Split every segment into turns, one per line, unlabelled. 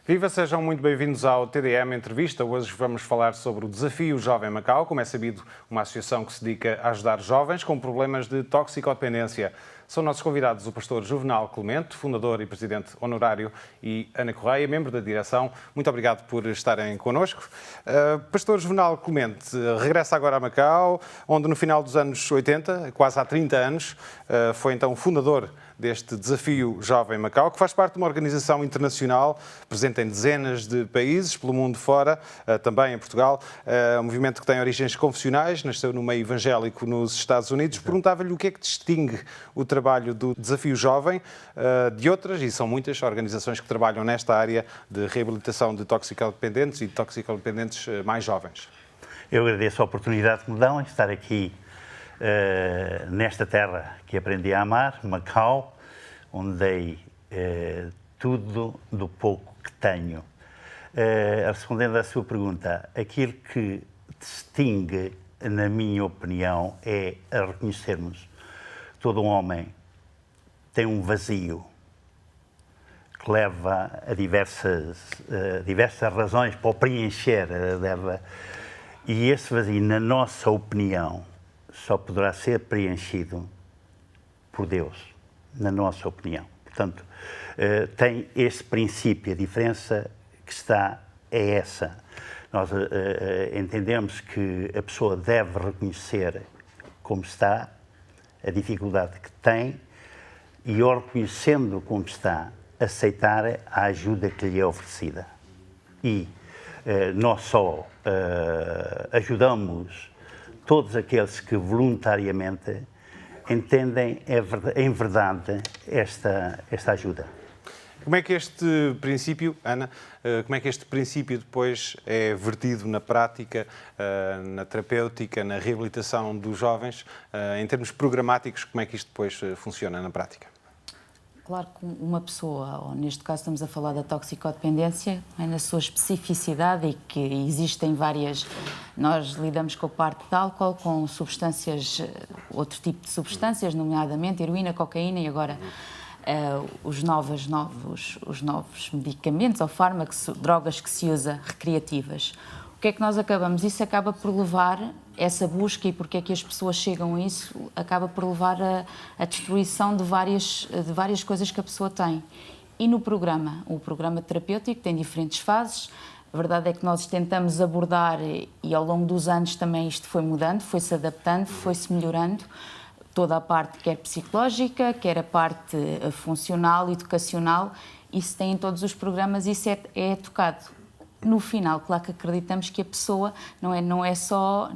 Viva, sejam muito bem-vindos ao TDM Entrevista. Hoje vamos falar sobre o Desafio Jovem Macau. Como é sabido, uma associação que se dedica a ajudar jovens com problemas de toxicodependência. São nossos convidados o pastor Juvenal Clemente, fundador e presidente honorário, e Ana Correia, membro da direção. Muito obrigado por estarem connosco. Pastor Juvenal Clemente regressa agora a Macau, onde no final dos anos 80, quase há 30 anos, foi então fundador deste Desafio Jovem Macau, que faz parte de uma organização internacional presente em dezenas de países pelo mundo fora, também em Portugal. Um movimento que tem origens confessionais, nasceu no meio evangélico nos Estados Unidos. Perguntava-lhe o que é que distingue o trabalho do Desafio Jovem de outras, e são muitas, organizações que trabalham nesta área de reabilitação de toxicodependentes e de toxicodependentes mais jovens.
Eu agradeço a oportunidade que me dão de estar aqui nesta terra que aprendi a amar, Macau, onde dei tudo do pouco que tenho. Respondendo à sua pergunta, aquilo que distingue, na minha opinião, é a reconhecermos que todo um homem tem um vazio que leva a diversas razões para o preencher, e esse vazio, na nossa opinião, só poderá ser preenchido por Deus, na nossa opinião. Portanto, tem esse princípio, a diferença que está é essa. Nós entendemos que a pessoa deve reconhecer como está, a dificuldade que tem, e ao reconhecendo como está, aceitar a ajuda que lhe é oferecida. E nós só ajudamos todos aqueles que voluntariamente entendem em verdade esta ajuda.
Como é que este princípio, Ana, como é que este princípio depois é vertido na prática, na terapêutica, na reabilitação dos jovens, em termos programáticos, como é que isto depois funciona na prática?
Claro que uma pessoa, ou neste caso estamos a falar da toxicodependência, na sua especificidade, e que existem várias, nós lidamos com a parte de álcool, com substâncias, outro tipo de substâncias, nomeadamente heroína, cocaína e agora os novos medicamentos ou fármacos, drogas que se usa, recreativas. O que é que nós acabamos? Isso acaba por levar essa busca, e porque é que as pessoas chegam a isso, acaba por levar a destruição de várias coisas que a pessoa tem. E no programa, o programa terapêutico tem diferentes fases. A verdade é que nós tentamos abordar, e ao longo dos anos também isto foi mudando, foi-se adaptando, foi-se melhorando, toda a parte quer psicológica, quer a parte funcional, educacional, isso tem em todos os programas, isso é tocado. No final, claro que acreditamos que a pessoa não é só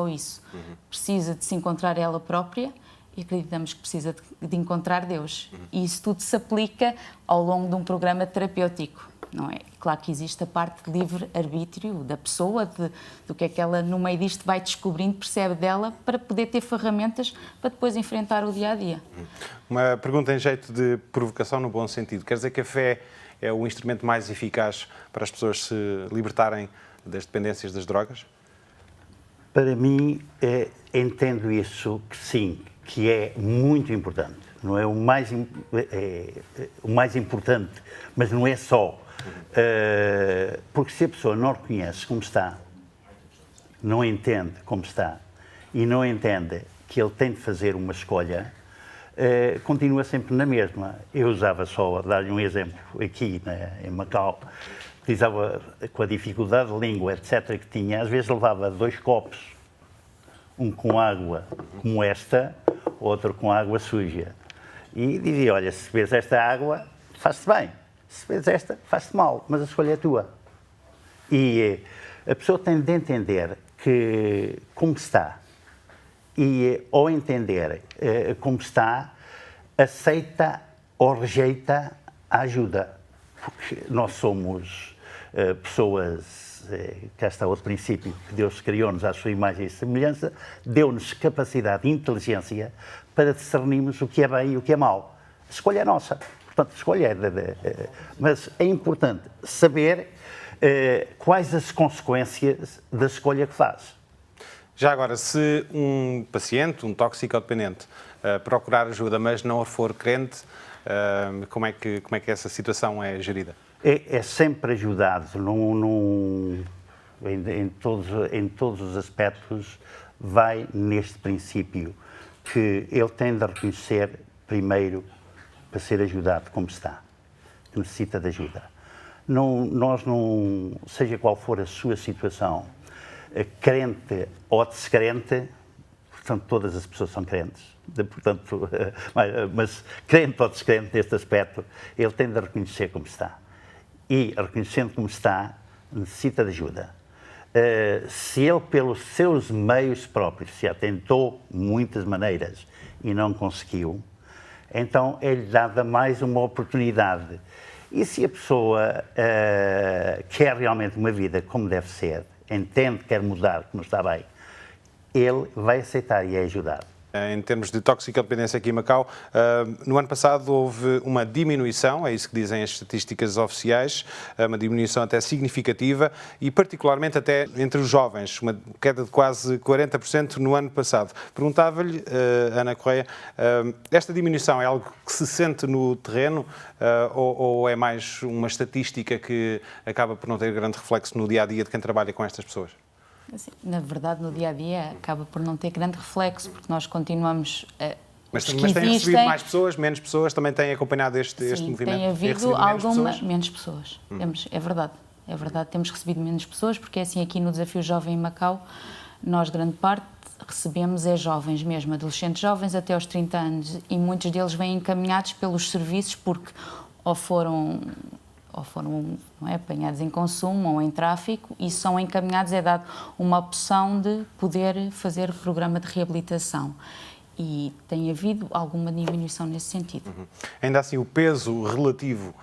isso. Precisa de se encontrar ela própria, e acreditamos que precisa de encontrar Deus. E isso tudo se aplica ao longo de um programa terapêutico, não é? Claro que existe a parte de livre-arbítrio da pessoa, do que é que ela, no meio disto, vai descobrindo, percebe dela, para poder ter ferramentas para depois enfrentar o dia-a-dia.
Uma pergunta em jeito de provocação, no bom sentido. Quer dizer que a fé é o instrumento mais eficaz para as pessoas se libertarem das dependências das drogas?
Para mim, entendo isso que sim, que é muito importante. Não é o mais importante, mas não é só. Porque se a pessoa não reconhece como está, não entende como está, e não entende que ele tem de fazer uma escolha, continua sempre na mesma. Eu usava só, a dar-lhe um exemplo, aqui em Macau, utilizava com a dificuldade de língua, etc., que tinha, às vezes levava 2 copos, um com água como esta, outro com água suja. E dizia, olha, se bebes esta água, faz-te bem. Se bebes esta, faz-te mal, mas a escolha é tua. E a pessoa tem de entender que como está, e ao entender como está, aceita ou rejeita a ajuda. Porque nós somos pessoas, cá está outro princípio, que Deus criou-nos à sua imagem e semelhança, deu-nos capacidade e inteligência para discernirmos o que é bem e o que é mau. A escolha é nossa. Portanto, a escolha é mas é importante saber quais as consequências da escolha que faz.
Já agora, se um paciente, um toxicodependente, procurar ajuda, mas não for crente, como é que essa situação é gerida?
É sempre ajudado, em todos os aspectos, vai neste princípio, que ele tem de reconhecer, primeiro, para ser ajudado como está, que necessita de ajuda. Seja qual for a sua situação, crente ou descrente, portanto, todas as pessoas são crentes, portanto, mas crente ou descrente neste aspecto, ele tem de reconhecer como está. E, reconhecendo como está, necessita de ajuda. Se ele, pelos seus meios próprios, se atentou muitas maneiras e não conseguiu, então é-lhe dada mais uma oportunidade. E se a pessoa quer realmente uma vida como deve ser, entende que quer mudar, que não está bem, ele vai aceitar e é ajudado.
Em termos de toxicodependência aqui em Macau, no ano passado houve uma diminuição, é isso que dizem as estatísticas oficiais, uma diminuição até significativa e particularmente até entre os jovens, uma queda de quase 40% no ano passado. Perguntava-lhe, Ana Correia, esta diminuição é algo que se sente no terreno ou é mais uma estatística que acaba por não ter grande reflexo no dia-a-dia de quem trabalha com estas pessoas?
Assim, na verdade, no dia-a-dia acaba por não ter grande reflexo, porque nós continuamos a...
Mas têm recebido mais pessoas, menos pessoas, também têm acompanhado este movimento?
Tem havido menos pessoas. É verdade, temos recebido menos pessoas, porque é assim, aqui no Desafio Jovem em Macau, nós grande parte recebemos jovens mesmo, adolescentes jovens até aos 30 anos, e muitos deles vêm encaminhados pelos serviços porque ou foram não é, apanhados em consumo ou em tráfico e são encaminhados, é dado uma opção de poder fazer programa de reabilitação. E tem havido alguma diminuição nesse sentido.
Ainda assim, o peso relativo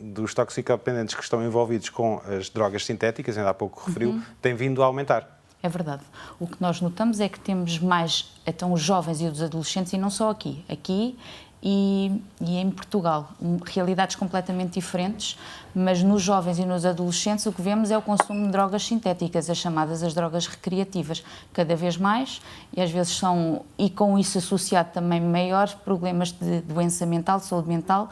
dos toxicodependentes que estão envolvidos com as drogas sintéticas, ainda há pouco referiu, tem vindo a aumentar.
É verdade. O que nós notamos é que temos mais, então, os jovens e os adolescentes, e não só aqui e em Portugal, realidades completamente diferentes, mas nos jovens e nos adolescentes o que vemos é o consumo de drogas sintéticas, as chamadas as drogas recreativas, cada vez mais, e às vezes e com isso associado também maiores problemas de doença mental, de saúde mental,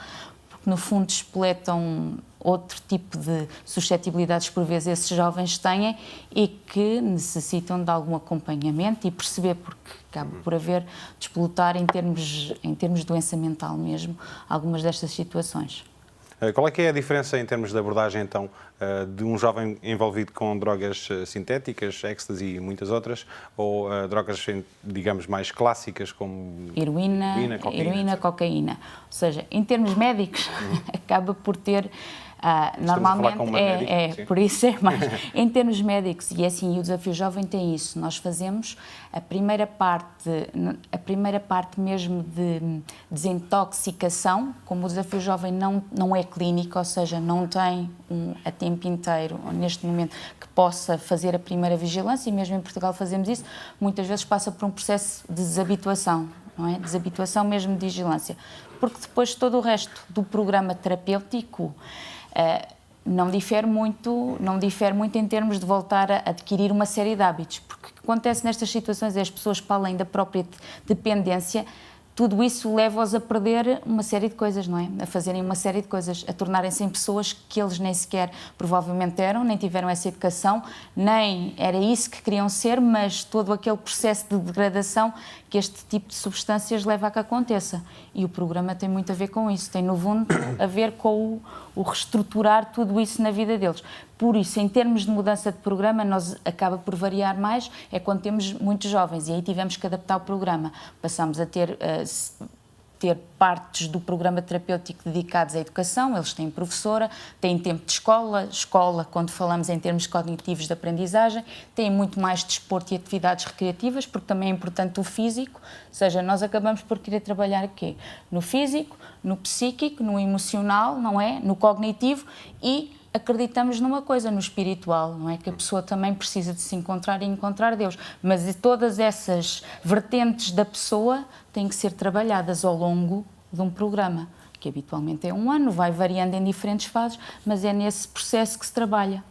porque no fundo espoletam outro tipo de suscetibilidades que por vezes esses jovens têm e que necessitam de algum acompanhamento e perceber, porque acaba por haver despolutar em termos de doença mental mesmo, algumas destas situações.
Qual é que é a diferença em termos de abordagem, então, de um jovem envolvido com drogas sintéticas, ecstasy e muitas outras, ou drogas, digamos, mais clássicas como
heroína, cocaína? Ou seja, em termos médicos, acaba por ter... normalmente por isso é mais em termos médicos, e assim, e o Desafio Jovem tem isso. Nós fazemos a primeira parte mesmo de desintoxicação. Como o Desafio Jovem não é clínico, ou seja, não tem a tempo inteiro, neste momento, que possa fazer a primeira vigilância, e mesmo em Portugal fazemos isso, muitas vezes passa por um processo de desabituação, não é? Desabituação mesmo de vigilância, porque depois todo o resto do programa terapêutico não difere muito em termos de voltar a adquirir uma série de hábitos, porque o que acontece nestas situações é as pessoas, para além da própria dependência, tudo isso leva-os a perder uma série de coisas, não é? A fazerem uma série de coisas, a tornarem-se em pessoas que eles nem sequer provavelmente eram, nem tiveram essa educação, nem era isso que queriam ser, mas todo aquele processo de degradação que este tipo de substâncias leva a que aconteça. E o programa tem muito a ver com isso, tem no fundo a ver com o reestruturar tudo isso na vida deles. Por isso, em termos de mudança de programa, nós acaba por variar mais, é quando temos muitos jovens, e aí tivemos que adaptar o programa. Passamos a ter partes do programa terapêutico dedicados à educação, eles têm professora, têm tempo de escola, quando falamos em termos cognitivos de aprendizagem, têm muito mais desporto e atividades recreativas, porque também é importante o físico, ou seja, nós acabamos por querer trabalhar aqui no físico, no psíquico, no emocional, não é? No cognitivo, e acreditamos numa coisa, no espiritual, não é? Que a pessoa também precisa de se encontrar e encontrar Deus. Mas de todas essas vertentes da pessoa têm que ser trabalhadas ao longo de um programa, que habitualmente é 1 ano, vai variando em diferentes fases, mas é nesse processo que se trabalha.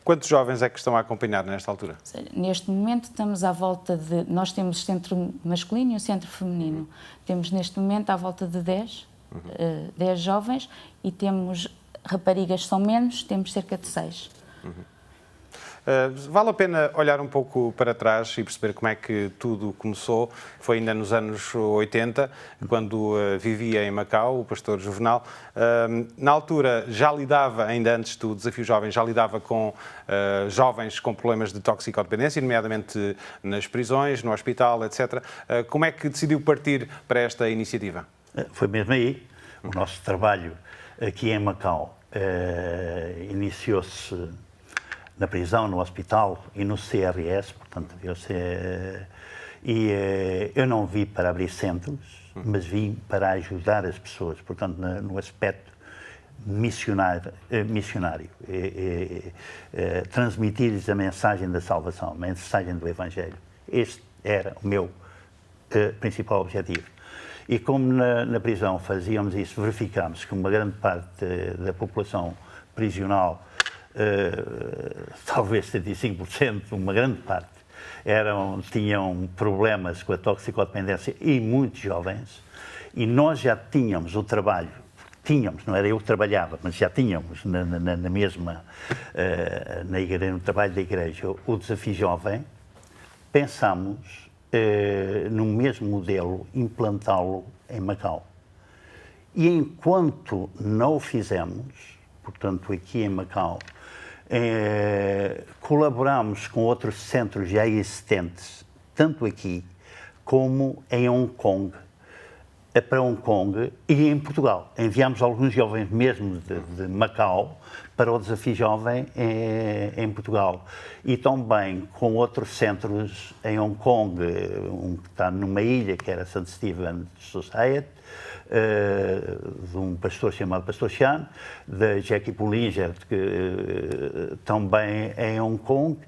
Quantos jovens é que estão a acompanhar nesta altura?
Neste momento estamos à volta de... Nós temos o centro masculino e o centro feminino. Temos neste momento à volta de 10 jovens, e temos raparigas são menos, temos cerca de 6.
Vale a pena olhar um pouco para trás e perceber como é que tudo começou. Foi ainda nos anos 80, quando vivia em Macau, o pastor Juvenal. Na altura já lidava, ainda antes do Desafio Jovem, já lidava com jovens com problemas de toxicodependência, nomeadamente nas prisões, no hospital, etc. Como é que decidiu partir para esta iniciativa?
Foi mesmo aí. O nosso trabalho aqui em Macau iniciou-se na prisão, no hospital e no CRS, portanto, eu não vim para abrir centros, mas vim para ajudar as pessoas, portanto, no aspecto missionário, transmitir-lhes a mensagem da salvação, a mensagem do Evangelho. Este era o meu principal objetivo. E como na prisão fazíamos isso, verificámos que uma grande parte da população prisional, talvez 75%, uma grande parte, tinham problemas com a toxicodependência e muitos jovens, e nós já tínhamos o trabalho, não era eu que trabalhava, mas já tínhamos na mesma, no trabalho da igreja, o Desafio Jovem. Pensámos no mesmo modelo, implantá-lo em Macau. E enquanto não o fizemos, portanto aqui em Macau, colaboramos com outros centros já existentes, tanto aqui como em Hong Kong, para Hong Kong e em Portugal. Enviámos alguns jovens mesmo de Macau para o Desafio Jovem em Portugal. E também com outros centros em Hong Kong, um que está numa ilha, que era St. Stephen Society, de um pastor chamado Pastor Chan, da Jackie Pullinger, também em Hong Kong.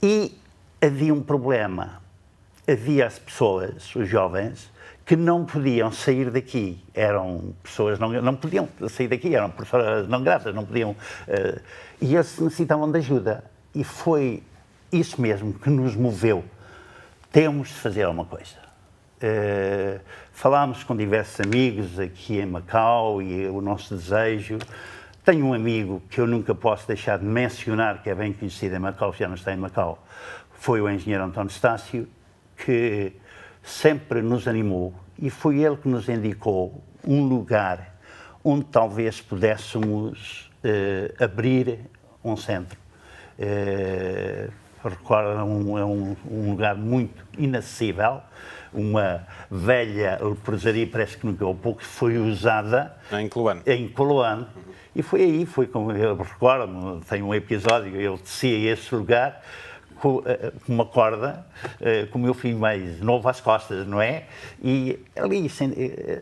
E havia um problema. Havia as pessoas, os jovens, que não podiam sair daqui. Eram pessoas não podiam sair daqui, eram pessoas não gratas, não podiam. E eles necessitavam de ajuda. E foi isso mesmo que nos moveu. Temos de fazer alguma coisa. Falámos com diversos amigos aqui em Macau e o nosso desejo. Tenho um amigo que eu nunca posso deixar de mencionar, que é bem conhecido em Macau, já não está em Macau, foi o engenheiro António Estácio, que sempre nos animou e foi ele que nos indicou um lugar onde talvez pudéssemos abrir um centro. Recordo, é um lugar muito inacessível, uma velha leprosaria, parece que nunca ou pouco foi usada.
Em Coloane.
Em Coloane. E foi aí, foi como eu recordo, tem um episódio, eu desci a esse lugar com uma corda, com o meu filho mais novo às costas, não é? E ali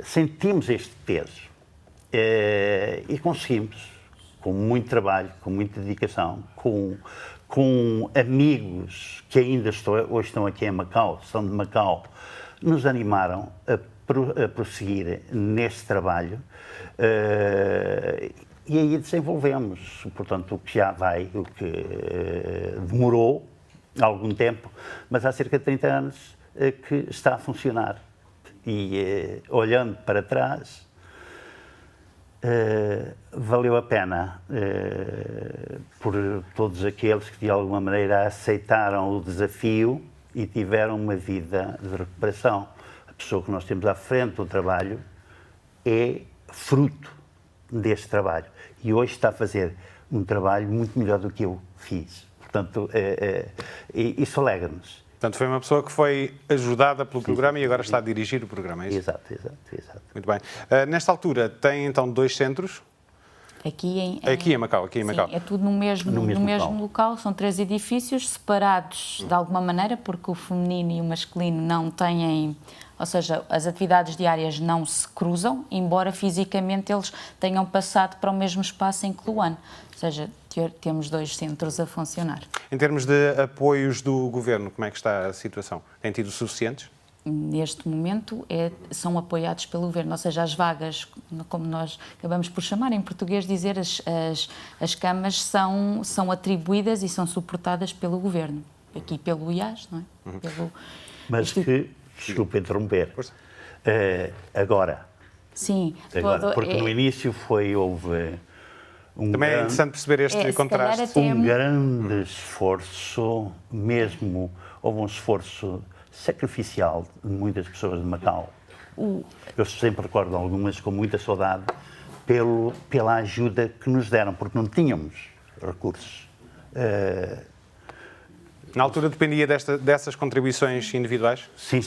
sentimos este peso. E conseguimos, com muito trabalho, com muita dedicação, com amigos que ainda hoje estão aqui em Macau, são de Macau, nos animaram a prosseguir neste trabalho. E aí desenvolvemos, portanto, o que já vai, o que demorou algum tempo, mas há cerca de 30 anos que está a funcionar. E olhando para trás, valeu a pena por todos aqueles que de alguma maneira aceitaram o desafio e tiveram uma vida de recuperação. A pessoa que nós temos à frente do trabalho é fruto deste trabalho e hoje está a fazer um trabalho muito melhor do que eu fiz. Portanto, isso alegra-nos.
Portanto, foi uma pessoa que foi ajudada pelo programa e agora está a dirigir o programa, é isso?
Exato.
Muito bem. Nesta altura tem então 2 centros?
Aqui em
Macau. Sim,
é tudo no mesmo local. São 3 edifícios separados de alguma maneira, porque o feminino e o masculino não têm, ou seja, as atividades diárias não se cruzam, embora fisicamente eles tenham passado para o mesmo espaço em Coloane. Ou seja, temos 2 centros a funcionar.
Em termos de apoios do Governo, como é que está a situação? Tem tido suficientes?
Neste momento são apoiados pelo Governo, ou seja, as vagas, como nós acabamos por chamar em português, dizer as camas são atribuídas e são suportadas pelo Governo, aqui pelo IAS, não é?
Mas que, desculpe interromper, agora,
sim,
porque no início houve
Também é interessante perceber este contraste.
Um grande esforço, mesmo houve um esforço sacrificial de muitas pessoas de Macau. Eu sempre recordo algumas com muita saudade pela ajuda que nos deram, porque não tínhamos recursos.
Na altura dependia dessas contribuições individuais?
Sim.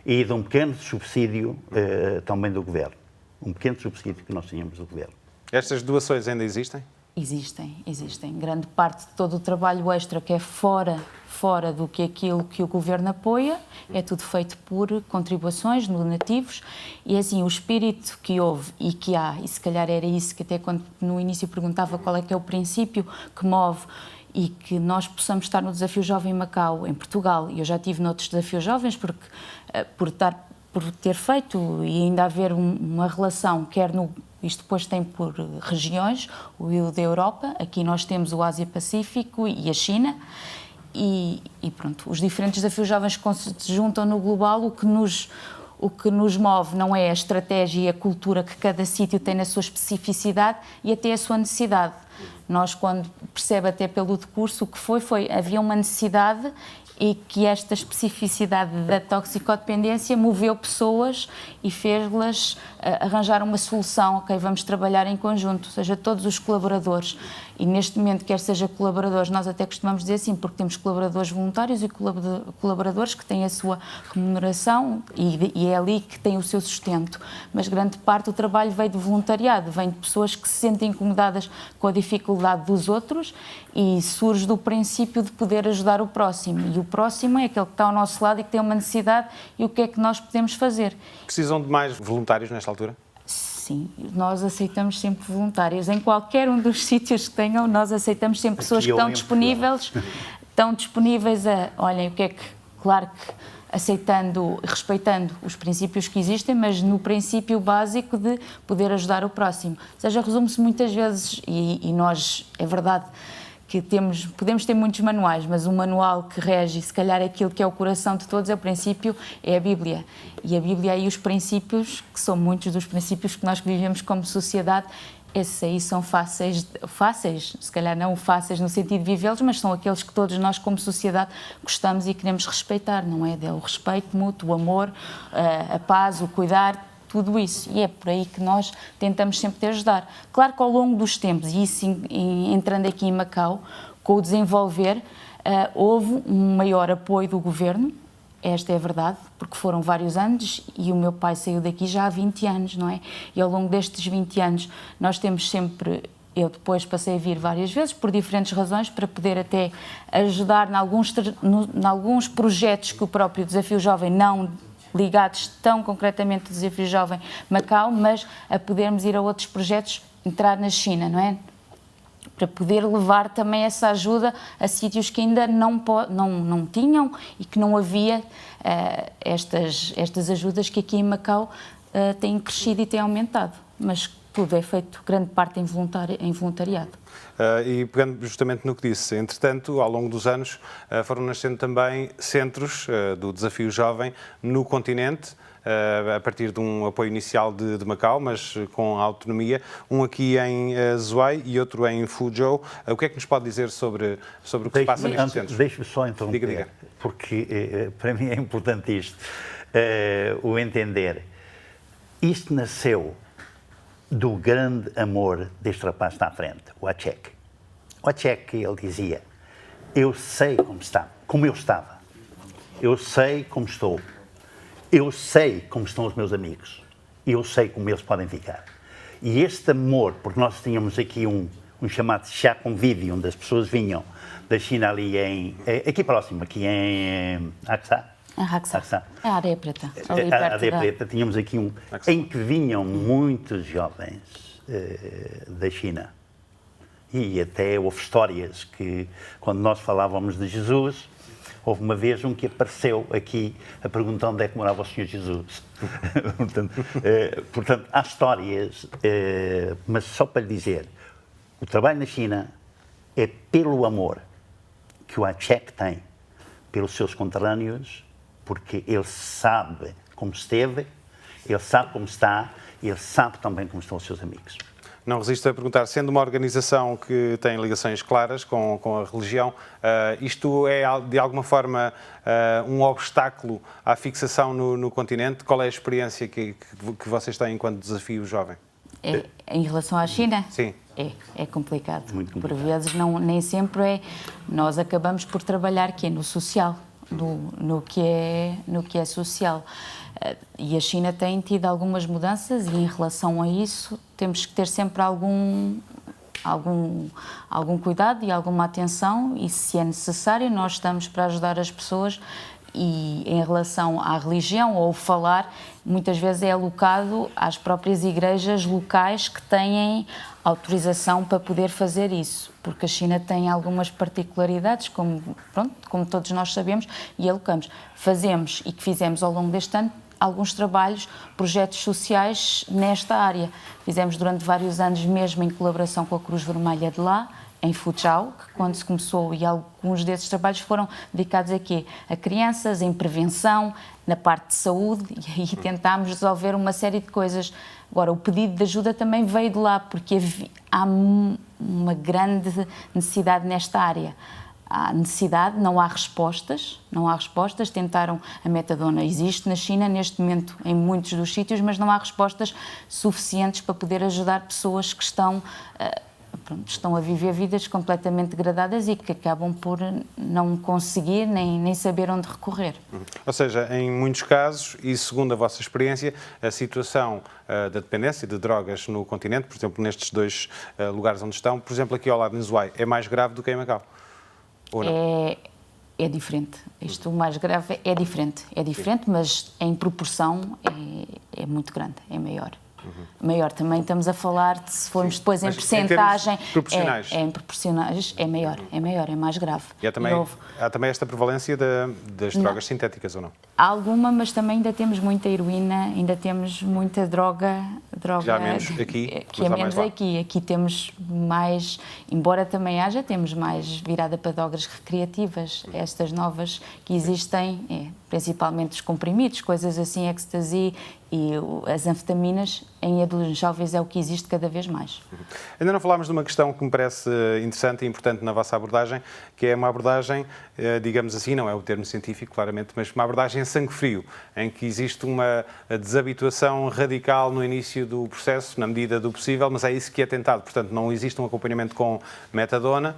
E de um pequeno subsídio também do Governo. Um pequeno subsídio que nós tínhamos do Governo.
Estas doações ainda existem?
Existem. Grande parte de todo o trabalho extra que é fora do que aquilo que o Governo apoia, é tudo feito por contribuições, donativos, e assim, o espírito que houve e que há, e se calhar era isso que até quando no início perguntava qual é que é o princípio que move e que nós possamos estar no Desafio Jovem Macau, em Portugal, e eu já estive noutros Desafios Jovens, porque por ter feito e ainda haver uma relação, isto depois tem por regiões, o da Europa, aqui nós temos o Ásia-Pacífico e a China, e pronto, os diferentes Desafios Jovens que se juntam no global, o que nos move não é a estratégia e a cultura que cada sítio tem na sua especificidade e até a sua necessidade. Nós, quando percebe até pelo decurso, o que havia uma necessidade e que esta especificidade da toxicodependência moveu pessoas e fez-las arranjar uma solução, ok, vamos trabalhar em conjunto, ou seja, todos os colaboradores. E neste momento, quer seja colaboradores, nós até costumamos dizer assim, porque temos colaboradores voluntários e colaboradores que têm a sua remuneração e é ali que tem o seu sustento. Mas grande parte do trabalho veio do voluntariado, vem de pessoas que se sentem incomodadas com a dificuldade dos outros e surge do princípio de poder ajudar o próximo. E o próximo é aquele que está ao nosso lado e que tem uma necessidade e o que é que nós podemos fazer.
Precisam de mais voluntários nesta altura?
Sim, nós aceitamos sempre voluntários. Em qualquer um dos sítios que tenham, nós aceitamos sempre pessoas que estão disponíveis a... Olhem, o que é que... Claro que aceitando, respeitando os princípios que existem, mas no princípio básico de poder ajudar o próximo. Ou seja, resume-se muitas vezes, e nós, é verdade, que podemos ter muitos manuais, mas um manual que rege, se calhar aquilo que é o coração de todos, é o princípio, é a Bíblia. E a Bíblia e os princípios, que são muitos dos princípios que nós vivemos como sociedade, esses aí são fáceis, se calhar não fáceis no sentido de vivê-los, mas são aqueles que todos nós como sociedade gostamos e queremos respeitar, não é? O respeito mútuo, o amor, a paz, o cuidar, tudo isso. E é por aí que nós tentamos sempre ajudar. Claro que ao longo dos tempos, e isso entrando aqui em Macau, com o desenvolver, houve um maior apoio do Governo, esta é a verdade, porque foram vários anos e o meu pai saiu daqui já há 20 anos, não é? E ao longo destes 20 anos nós temos sempre... Eu depois passei a vir várias vezes, por diferentes razões, para poder até ajudar em alguns projetos que o próprio Desafio Jovem não ligados tão concretamente ao Desafio Jovem Macau, mas a podermos ir a outros projetos, entrar na China, não é? Para poder levar também essa ajuda a sítios que ainda não tinham e que não havia estas ajudas que aqui em Macau têm crescido e têm aumentado. Mas tudo é feito, grande parte em voluntariado.
E pegando justamente no que disse, entretanto, ao longo dos anos foram nascendo também centros do Desafio Jovem no continente, a partir de um apoio inicial de Macau, mas com autonomia, um aqui em Zhuhai e outro em Fuzhou. O que é que nos pode dizer sobre o que se passa nestes centros?
Deixe-me só interromper, diga. Porque para mim é importante isto, o entender. Isto nasceu do grande amor deste rapaz que está à frente, o Acek. O Acek, ele dizia, eu sei como eu estava, eu sei como estou, eu sei como estão os meus amigos, eu sei como eles podem ficar. E este amor, porque nós tínhamos aqui um chamado chá convívio, onde as pessoas vinham da China ali aqui próximo, aqui em Aqsa.
A Areia Preta.
A Areia Preta, tínhamos aqui em que vinham muitos jovens da China. E até houve histórias que, quando nós falávamos de Jesus, houve uma vez um que apareceu aqui a perguntar onde é que morava o Senhor Jesus. Portanto, há histórias, mas só para lhe dizer, o trabalho na China é pelo amor que o Acek tem pelos seus conterrâneos, porque ele sabe como esteve, ele sabe como está ele sabe também como estão os seus amigos.
Não resisto a perguntar, sendo uma organização que tem ligações claras com a religião, isto é de alguma forma um obstáculo à fixação no continente? Qual é a experiência que vocês têm enquanto desafio jovem?
Em relação à China?
Sim.
É complicado.
Muito complicado.
Por vezes nem sempre é. Nós acabamos por trabalhar aqui no social, no que é social. E a China tem tido algumas mudanças e em relação a isso temos que ter sempre algum cuidado e alguma atenção, e se é necessário nós estamos para ajudar as pessoas. E em relação à religião ou falar, muitas vezes é alocado às próprias igrejas locais que têm autorização para poder fazer isso, porque a China tem algumas particularidades, como todos nós sabemos, e alocamos. Fazemos e que fizemos ao longo deste ano alguns trabalhos, projetos sociais nesta área. Fizemos durante vários anos mesmo em colaboração com a Cruz Vermelha de lá, em Fuzhou, que quando se começou, e alguns desses trabalhos foram dedicados a quê? A crianças, em prevenção, na parte de saúde, e aí tentámos resolver uma série de coisas. Agora, o pedido de ajuda também veio de lá, porque há uma grande necessidade nesta área. Há necessidade, não há respostas, tentaram, a metadona existe na China neste momento em muitos dos sítios, mas não há respostas suficientes para poder ajudar pessoas que estão a viver vidas completamente degradadas e que acabam por não conseguir nem saber onde recorrer.
Ou seja, em muitos casos, e segundo a vossa experiência, a situação da dependência de drogas no continente, por exemplo, nestes dois lugares onde estão, por exemplo, aqui ao lado de Zhuhai, é mais grave do que em Macau? Ou não?
É diferente. Isto, o mais grave, é diferente, mas em proporção é muito grande, é maior. Maior também estamos a falar de, se formos depois em percentagem,
proporcionais.
Em proporcionais é maior, é mais grave.
E há também esta prevalência das drogas sintéticas, ou não?
Há alguma, mas também ainda temos muita heroína, ainda temos muita droga
já há menos aqui,
que é menos aqui. Aqui temos mais, embora também haja, temos mais virada para drogas recreativas, estas novas que existem, principalmente os comprimidos, coisas assim, ecstasy e as anfetaminas, em adultos jovens é o que existe cada vez mais.
Ainda não falámos de uma questão que me parece interessante e importante na vossa abordagem, que é uma abordagem, digamos assim, não é o termo científico, claramente, mas uma abordagem sangue frio, em que existe uma desabituação radical no início do processo, na medida do possível, mas é isso que é tentado. Portanto, não existe um acompanhamento com metadona,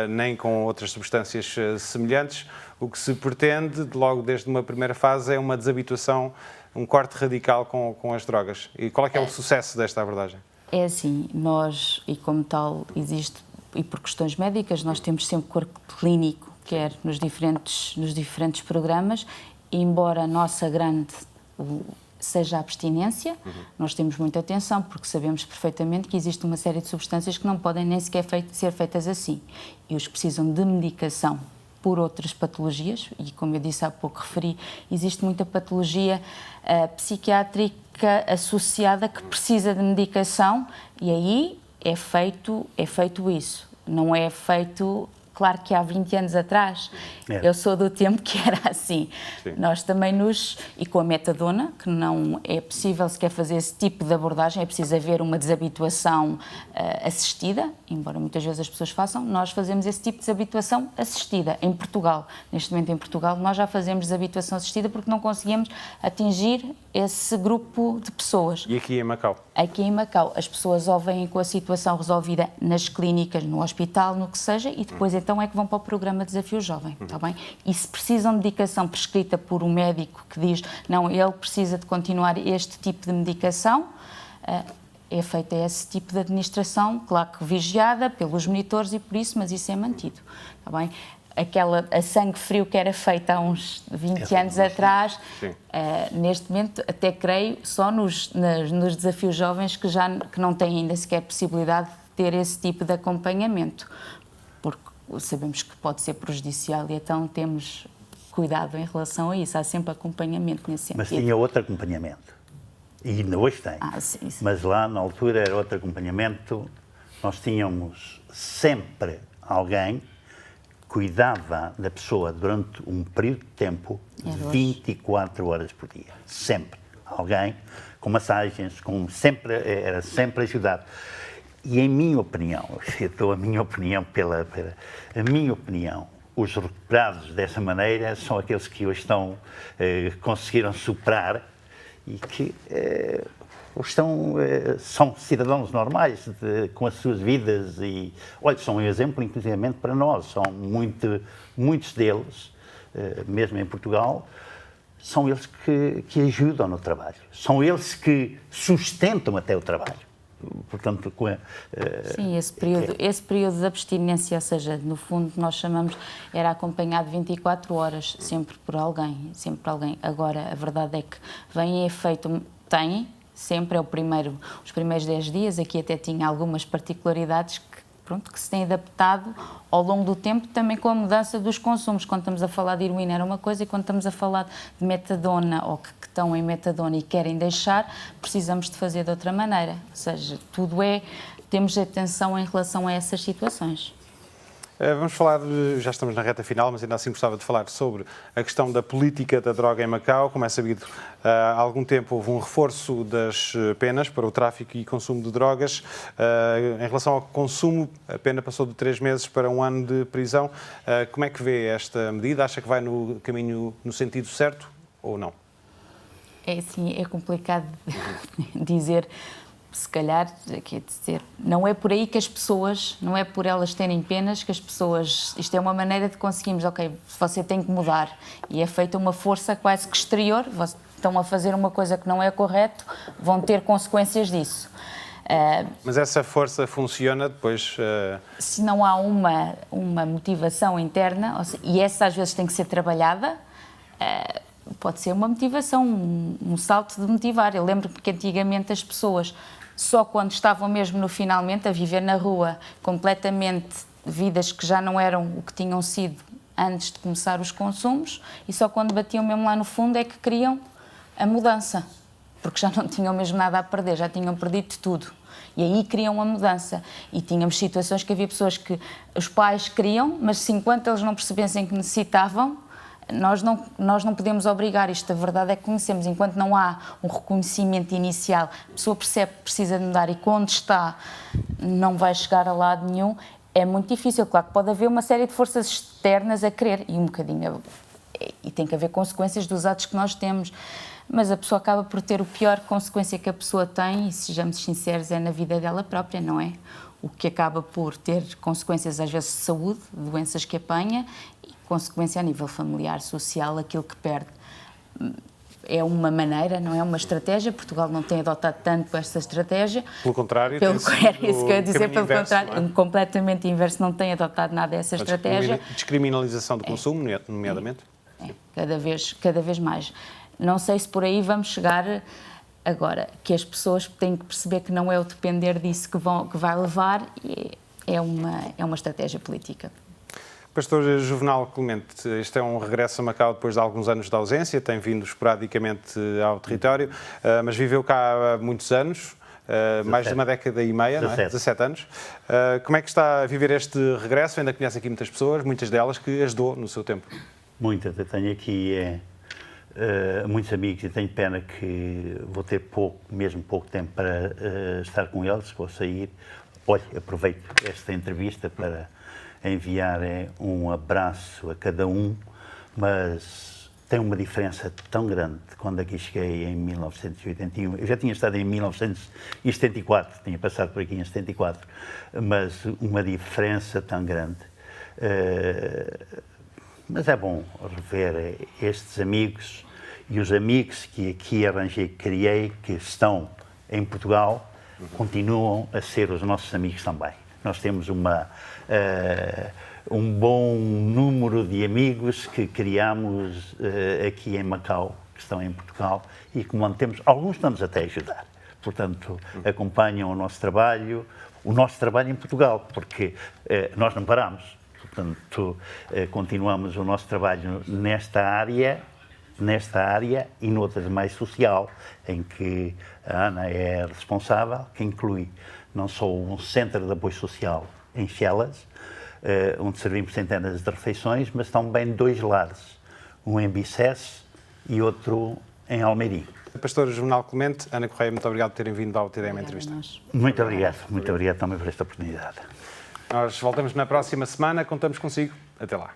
nem com outras substâncias semelhantes. O que se pretende, logo desde uma primeira fase, é uma desabituação, um corte radical com as drogas. E qual é que é o sucesso desta abordagem?
É assim, nós, e como tal, existe, e por questões médicas, nós temos sempre corpo clínico, quer nos diferentes programas, e embora a nossa grande seja a abstinência, nós temos muita atenção, porque sabemos perfeitamente que existe uma série de substâncias que não podem nem sequer ser feitas assim. E os que precisam de medicação por outras patologias, e como eu disse há pouco, referi, existe muita patologia psiquiátrica associada que precisa de medicação, e aí é feito isso. Não é feito, claro que há 20 anos atrás, eu sou do tempo que era assim.
Sim.
Nós também e com a metadona, que não é possível sequer fazer esse tipo de abordagem, é preciso haver uma desabituação assistida, embora muitas vezes as pessoas façam, nós fazemos esse tipo de desabituação assistida em Portugal. Neste momento em Portugal nós já fazemos desabituação assistida porque não conseguimos atingir esse grupo de pessoas.
E aqui em Macau?
Aqui em Macau, as pessoas ou vêm com a situação resolvida nas clínicas, no hospital, no que seja, e depois então é que vão para o programa Desafio Jovem, está bem? E se precisam de medicação prescrita por um médico que diz, não, ele precisa de continuar este tipo de medicação, é feita esse tipo de administração, claro que vigiada pelos monitores e por isso, mas isso é mantido, está bem? A sangue frio que era feita há uns 20 anos atrás, neste momento, até creio, só nos desafios jovens que não têm ainda sequer possibilidade de ter esse tipo de acompanhamento, porque sabemos que pode ser prejudicial e então temos cuidado em relação a isso, há sempre acompanhamento nesse sentido.
Mas tinha outro acompanhamento, e ainda hoje tem,
sim.
Mas lá na altura era outro acompanhamento, nós tínhamos sempre alguém cuidava da pessoa durante um período de tempo, 24 horas por dia. Sempre. Alguém com massagens, era sempre ajudado. E em minha opinião, eu dou a minha opinião a minha opinião, os recuperados dessa maneira são aqueles que hoje conseguiram superar e que são cidadãos normais, com as suas vidas e, olha, são um exemplo, inclusivamente, para nós. São muitos deles, mesmo em Portugal, são eles que ajudam no trabalho. São eles que sustentam até o trabalho. Portanto,
sim, esse período de abstinência, ou seja, no fundo nós chamamos, era acompanhado 24 horas, sempre por alguém, sempre por alguém. Agora, a verdade é que vem em efeito, sempre os primeiros 10 dias, aqui até tinha algumas particularidades que se têm adaptado ao longo do tempo, também com a mudança dos consumos. Quando estamos a falar de heroína era uma coisa, e quando estamos a falar de metadona, ou que estão em metadona e querem deixar, precisamos de fazer de outra maneira. Ou seja, temos atenção em relação a essas situações.
Vamos falar, já estamos na reta final, mas ainda assim gostava de falar sobre a questão da política da droga em Macau. Como é sabido, há algum tempo houve um reforço das penas para o tráfico e consumo de drogas. Em relação ao consumo, a pena passou de 3 meses para 1 ano de prisão. Como é que vê esta medida? Acha que vai no caminho, no sentido certo ou não?
É complicado dizer. Se calhar, quer dizer, não é por aí que as pessoas, não é por elas terem penas que as pessoas, isto é uma maneira de conseguirmos, ok, você tem que mudar, e é feita uma força quase que exterior, estão a fazer uma coisa que não é correto, vão ter consequências disso.
Mas essa força funciona depois?
Se não há uma motivação interna, e essa às vezes tem que ser trabalhada, pode ser uma motivação, um salto de motivar. Eu lembro que antigamente as pessoas, só quando estavam mesmo no finalmente a viver na rua, completamente vidas que já não eram o que tinham sido antes de começar os consumos, e só quando batiam mesmo lá no fundo é que queriam a mudança, porque já não tinham mesmo nada a perder, já tinham perdido tudo. E aí queriam a mudança. E tínhamos situações que havia pessoas que os pais queriam, mas se enquanto eles não percebessem que necessitavam, nós não podemos obrigar isto. A verdade é que conhecemos. Enquanto não há um reconhecimento inicial, a pessoa percebe que precisa de mudar e quando está não vai chegar a lado nenhum, é muito difícil. Claro que pode haver uma série de forças externas a querer e um bocadinho... E tem que haver consequências dos atos que nós temos. Mas a pessoa acaba por ter o pior consequência que a pessoa tem, e sejamos sinceros, é na vida dela própria, não é? O que acaba por ter consequências às vezes de saúde, doenças que apanha, consequência a nível familiar, social, aquilo que perde. É uma maneira, não é uma estratégia. Portugal não tem adotado tanto esta estratégia.
Pelo contrário,
era isso que eu ia dizer, pelo
inverso,
contrário, completamente inverso, não tem adotado nada essa estratégia.
Descriminalização do consumo, nomeadamente?
Cada vez mais. Não sei se por aí vamos chegar. Agora, que as pessoas têm que perceber que não é o depender disso que vai levar, é uma estratégia política.
Pastor Juvenal Clemente, este é um regresso a Macau depois de alguns anos de ausência, tem vindo esporadicamente ao território, mas viveu cá há muitos anos, mais de uma década e meia, 17. Não é? 17 anos. Como é que está a viver este regresso? Ainda conhece aqui muitas pessoas, muitas delas que ajudou no seu tempo.
Muitas, eu tenho aqui muitos amigos e tenho pena que vou ter mesmo pouco tempo para estar com eles, vou sair. Olha, aproveito esta entrevista para enviar um abraço a cada um, mas tem uma diferença tão grande. Quando aqui cheguei em 1981, eu já tinha estado em 1974, tinha passado por aqui em 74, mas uma diferença tão grande. Mas é bom rever estes amigos e os amigos que aqui criei, que estão em Portugal, continuam a ser os nossos amigos também. Nós temos um bom número de amigos que criamos aqui em Macau, que estão em Portugal, e que mantemos, alguns estamos até a ajudar. Portanto, acompanham o nosso trabalho em Portugal, porque nós não paramos. Portanto, continuamos o nosso trabalho nesta área e noutras mais social, em que a Ana é responsável, que inclui não só um centro de apoio social em Chelas, onde servimos centenas de refeições, mas também 2 lares, um em Bicesse e outro em Almeirim.
Pastor Juvenal Clemente, Ana Correia, muito obrigado por terem vindo ao TDM Entrevista.
Muito obrigado também por esta oportunidade.
Nós voltamos na próxima semana, contamos consigo. Até lá.